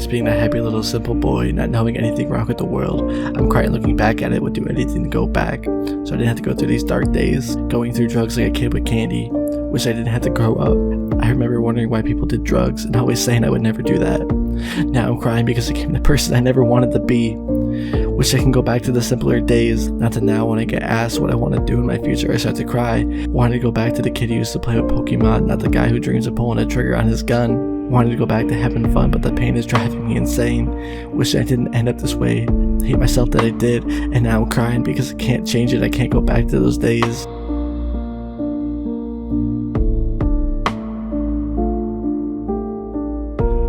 Just being a happy little simple boy, not knowing anything wrong with the world. I'm crying looking back at it, would do anything to go back, so I didn't have to go through these dark days, going through drugs like a kid with candy. Wish I didn't have to grow up. I remember wondering why people did drugs and always saying I would never do that. Now I'm crying because I became the person I never wanted to be. Wish I can go back to the simpler days, not to now when I get asked what I want to do in my future I start to cry. Wanted to go back to the kid who used to play with Pokemon, not the guy who dreams of pulling a trigger on his gun. Wanted to go back to having fun, but the pain is driving me insane. Wish I didn't end up this way. Hate myself that I did, and now I'm crying because I can't change it. I can't go back to those days.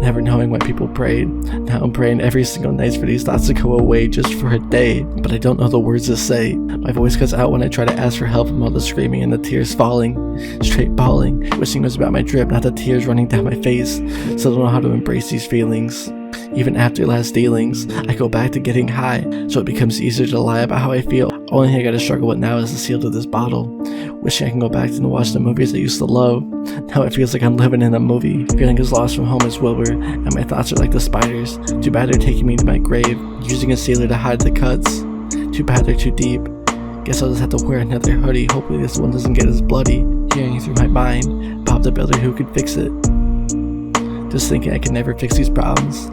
Never knowing why people prayed. Now I'm praying every single night for these thoughts to go away just for a day, but I don't know the words to say. My voice cuts out when I try to ask for help from all the screaming and the tears falling, straight bawling, wishing it was about my drip, not the tears running down my face. Still don't know how to embrace these feelings. Even after last dealings, I go back to getting high, so it becomes easier to lie about how I feel. Only thing I gotta struggle with now is the seal to this bottle. Wishing I can go back and watch the movies I used to love. Now it feels like I'm living in a movie. Feeling as lost from home as Wilbur, and my thoughts are like the spiders. Too bad they're taking me to my grave, using a sealer to hide the cuts. Too bad they're too deep. Guess I'll just have to wear another hoodie. Hopefully this one doesn't get as bloody. Hearing through my mind, Bob the Builder, who could fix it? Just thinking I can never fix these problems.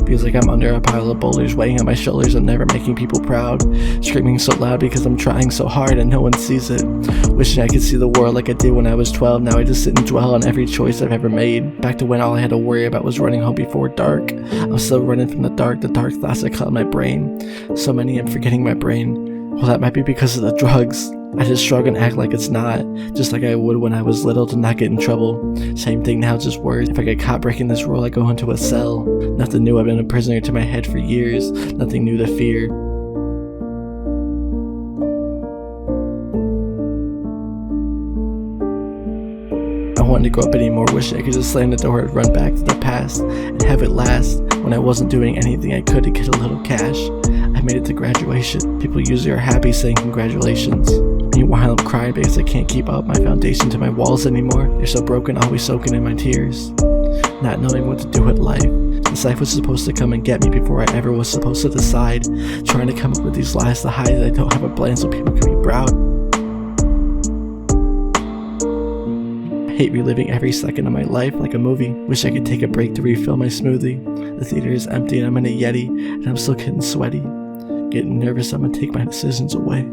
Feels like I'm under a pile of boulders weighing on my shoulders and never making people proud. Screaming so loud because I'm trying so hard and no one sees it. Wishing I could see the world like I did when I was 12. Now I just sit and dwell on every choice I've ever made. Back to when all I had to worry about was running home before dark. I'm still running from the dark thoughts that cloud my brain. So many I'm forgetting my brain. Well, that might be because of the drugs. I just shrug and act like it's not, just like I would when I was little to not get in trouble. Same thing now, just worse. If I get caught breaking this rule, I go into a cell. Nothing new, I've been a prisoner to my head for years. Nothing new to fear. I wanted to grow up anymore, wish I could just slam the door and run back to the past and have it last when I wasn't doing anything I could to get a little cash. I made it to graduation. People usually are happy saying congratulations. Meanwhile, I'm crying because I can't keep up my foundation to my walls anymore. They're so broken, always soaking in my tears. Not knowing what to do with life. This life was supposed to come and get me before I ever was supposed to decide. Trying to come up with these lies to hide that I don't have a plan so people can be proud. I hate reliving every second of my life like a movie. Wish I could take a break to refill my smoothie. The theater is empty and I'm in a Yeti, and I'm still getting sweaty. Getting nervous, I'm gonna take my decisions away.